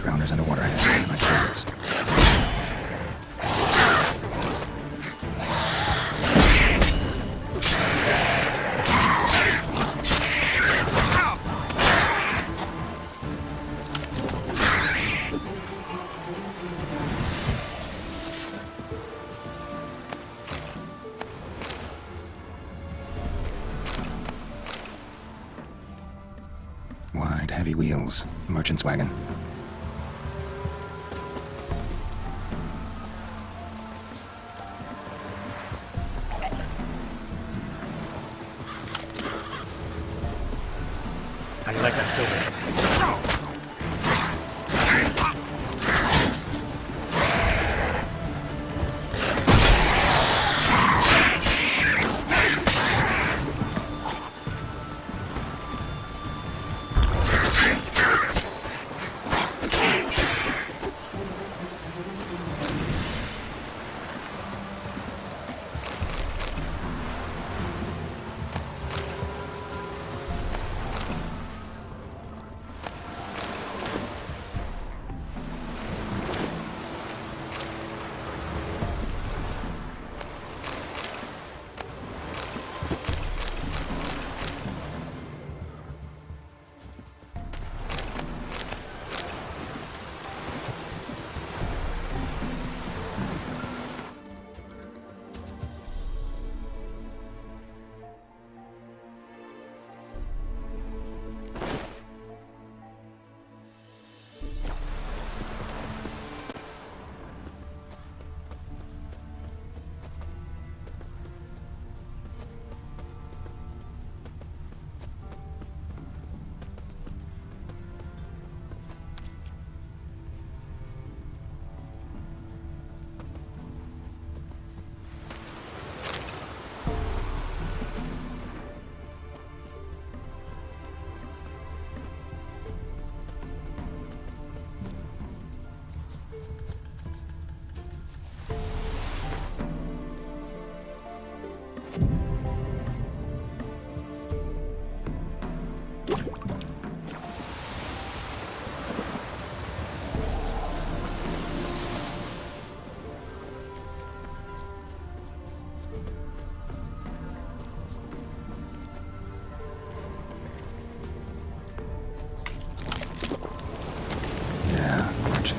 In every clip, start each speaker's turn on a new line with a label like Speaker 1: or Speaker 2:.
Speaker 1: Drowners and a waterhead. My favorites. Wide, heavy wheels. Merchant's wagon.
Speaker 2: How do you like that silver?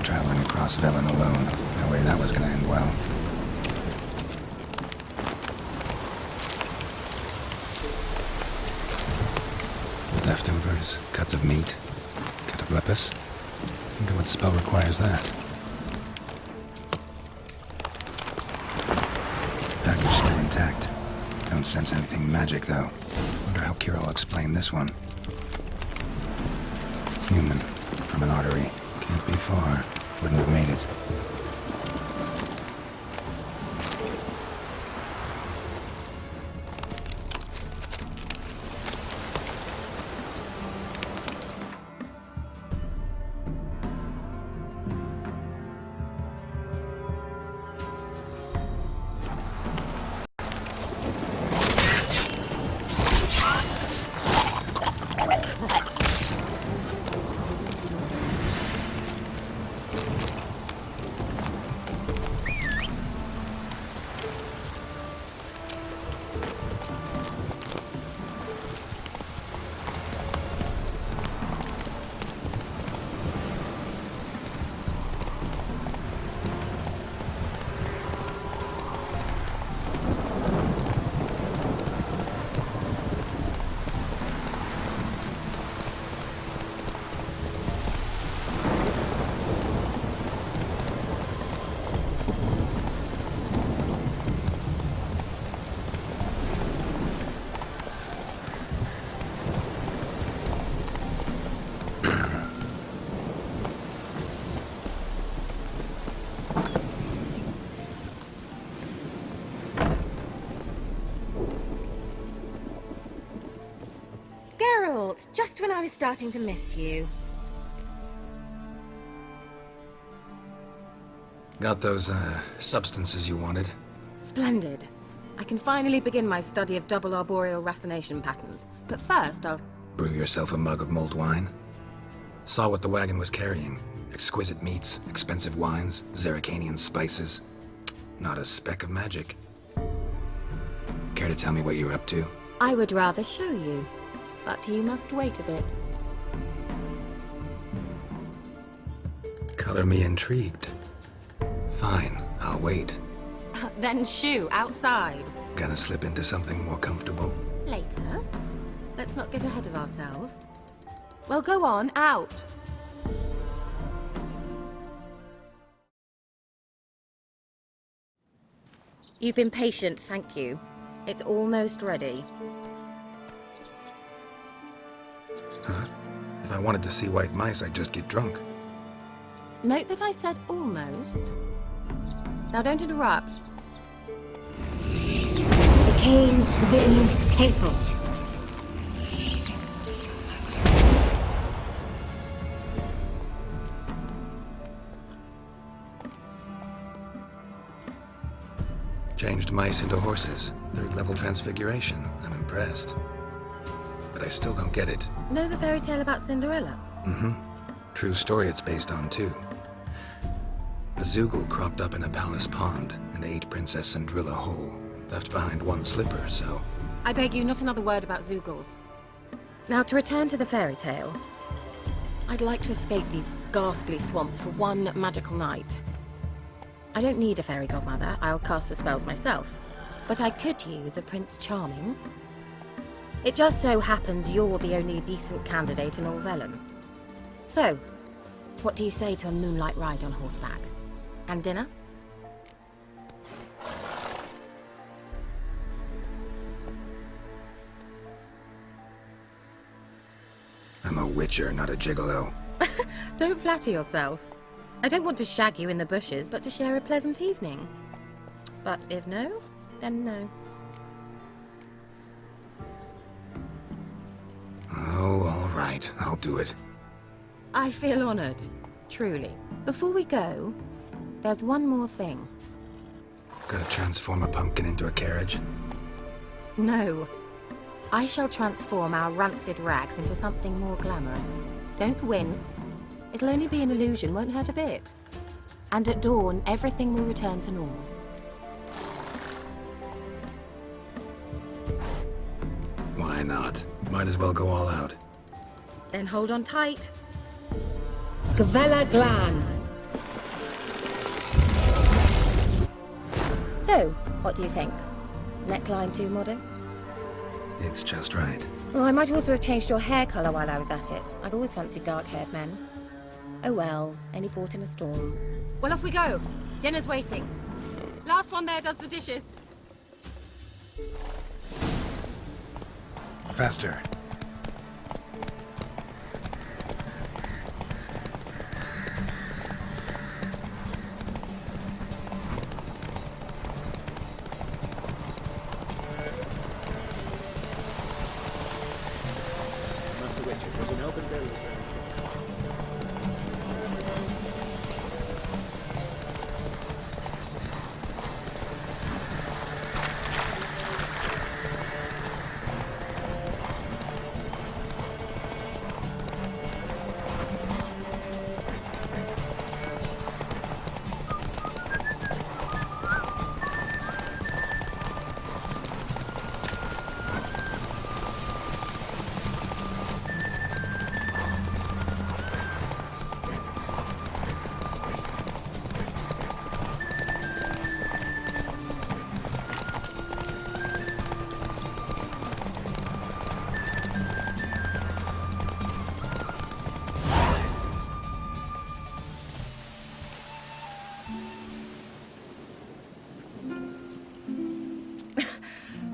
Speaker 2: Traveling across Velen alone. No way that was gonna end well. Leftovers, cuts of meat, cataplepis. Wonder what spell requires that. Package still intact. Don't sense anything magic though. Wonder how Kira will explain this one. Human, from an artery. Can't be far. Wouldn't have made it.
Speaker 3: Just when I was starting to miss you.
Speaker 1: Got those, substances you wanted?
Speaker 3: Splendid. I can finally begin my study of double arboreal racination patterns. But first, I'll...
Speaker 1: Brew yourself a mug of mulled wine? Saw what the wagon was carrying. Exquisite meats, expensive wines, Zerrikanian spices. Not a speck of magic. Care to tell me what you're up to?
Speaker 3: I would rather show you, but you must wait a bit.
Speaker 1: Color me intrigued. Fine, I'll wait.
Speaker 3: Then shoo, outside.
Speaker 1: Gonna slip into something more comfortable?
Speaker 3: Later. Let's not get ahead of ourselves. Well, go on, out. You've been patient, thank you. It's almost ready.
Speaker 1: Huh? If I wanted to see white mice, I'd just get drunk.
Speaker 3: Note that I said almost. Now don't interrupt. Became Vin Capel.
Speaker 1: Changed mice into horses. Third-level transfiguration. I'm impressed. But I still don't get it.
Speaker 3: Know the fairy tale about Cinderella?
Speaker 1: Mm-hmm. True story it's based on, too. A Zoogle cropped up in a palace pond and ate Princess Cinderella whole. Left behind one slipper, so...
Speaker 3: I beg you, not another word about Zoogles. Now, to return to the fairy tale. I'd like to escape these ghastly swamps for one magical night. I don't need a fairy godmother, I'll cast the spells myself. But I could use a Prince Charming. It just so happens you're the only decent candidate in all Vellum. So, what do you say to a moonlight ride on horseback? And dinner?
Speaker 1: I'm a witcher, not a gigolo.
Speaker 3: Don't flatter yourself. I don't want to shag you in the bushes, but to share a pleasant evening. But if no, then no.
Speaker 1: Oh, all right. I'll do it.
Speaker 3: I feel honored, truly. Before we go, there's one more thing.
Speaker 1: Gonna transform a pumpkin into a carriage?
Speaker 3: No. I shall transform our rancid rags into something more glamorous. Don't wince. It'll only be an illusion, won't hurt a bit. And at dawn, everything will return to normal.
Speaker 1: Why not? Might as well go all out.
Speaker 3: Then hold on tight. Gavella Glan. So, what do you think? Neckline too modest?
Speaker 1: It's just right.
Speaker 3: Well, I might also have changed your hair colour while I was at it. I've always fancied dark-haired men. Oh well, any port in a storm. Well, off we go. Dinner's waiting. Last one there does the dishes.
Speaker 1: Faster.
Speaker 4: Master Witcher was an open burial ground.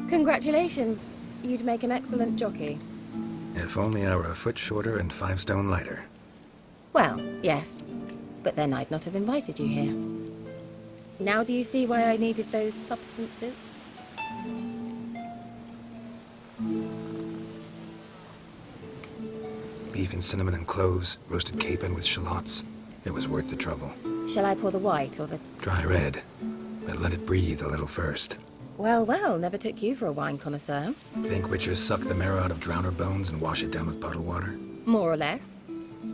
Speaker 3: Congratulations. You'd make an excellent jockey.
Speaker 1: If only I were a foot shorter and 5 stone lighter.
Speaker 3: Well, yes. But then I'd not have invited you here. Now do you see why I needed those substances?
Speaker 1: Beef and cinnamon and cloves, roasted capon with shallots. It was worth the trouble.
Speaker 3: Shall I pour the white or the...
Speaker 1: Dry red, but let it breathe a little first.
Speaker 3: Well, well, never took you for a wine connoisseur.
Speaker 1: Think witchers suck the marrow out of drowner bones and wash it down with puddle water?
Speaker 3: More or less.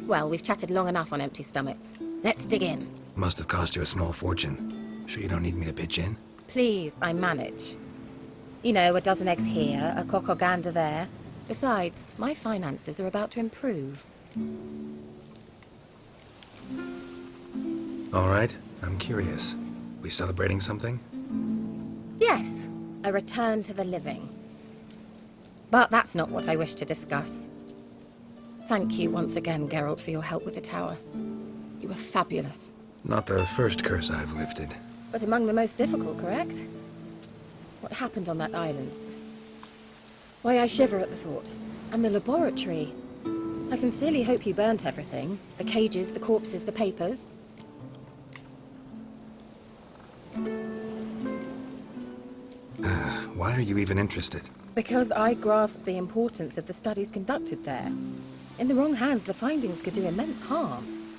Speaker 3: Well, we've chatted long enough on empty stomachs. Let's dig in.
Speaker 1: Must have cost you a small fortune. Sure you don't need me to pitch in?
Speaker 3: Please, I manage. You know, a dozen eggs here, a cock or gander there. Besides, my finances are about to improve.
Speaker 1: All right, I'm curious. We celebrating something?
Speaker 3: Yes, a return to the living. But that's not what I wish to discuss. Thank you once again, Geralt, for your help with the tower. You were fabulous.
Speaker 1: Not the first curse I've lifted.
Speaker 3: But among the most difficult, correct? What happened on that island? Why, I shiver at the thought. And the laboratory. I sincerely hope you burnt everything. The cages, the corpses, the papers.
Speaker 1: Why are you even interested?
Speaker 3: Because I grasped the importance of the studies conducted there. In the wrong hands, the findings could do immense harm.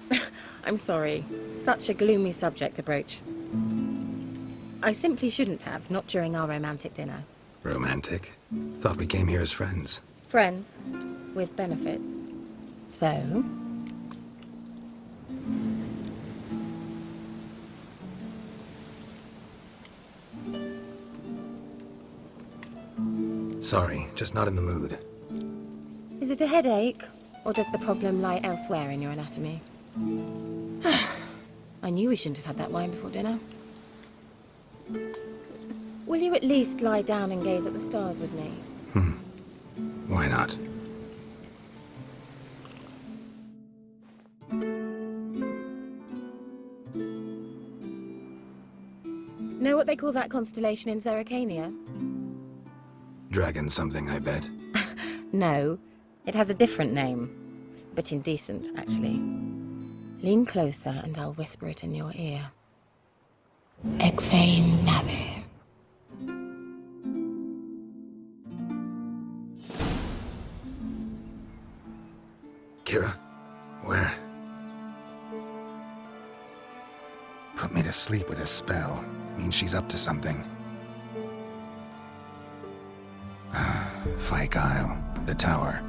Speaker 3: I'm sorry. Such a gloomy subject to broach. I simply shouldn't have, not during our romantic dinner.
Speaker 1: Romantic? Thought we came here as friends.
Speaker 3: Friends, with benefits. So?
Speaker 1: Sorry, just not in the mood.
Speaker 3: Is it a headache? Or does the problem lie elsewhere in your anatomy? I knew we shouldn't have had that wine before dinner. Will you at least lie down and gaze at the stars with me?
Speaker 1: Why not?
Speaker 3: Know what they call that constellation in Zerrikania?
Speaker 1: Dragon something, I bet.
Speaker 3: No, it has a different name. But indecent, actually. Lean closer and I'll whisper it in your ear. Egfain Nave.
Speaker 1: Kira? Where?
Speaker 2: Put me to sleep with a spell. Means she's up to something. Fyke Isle, the tower.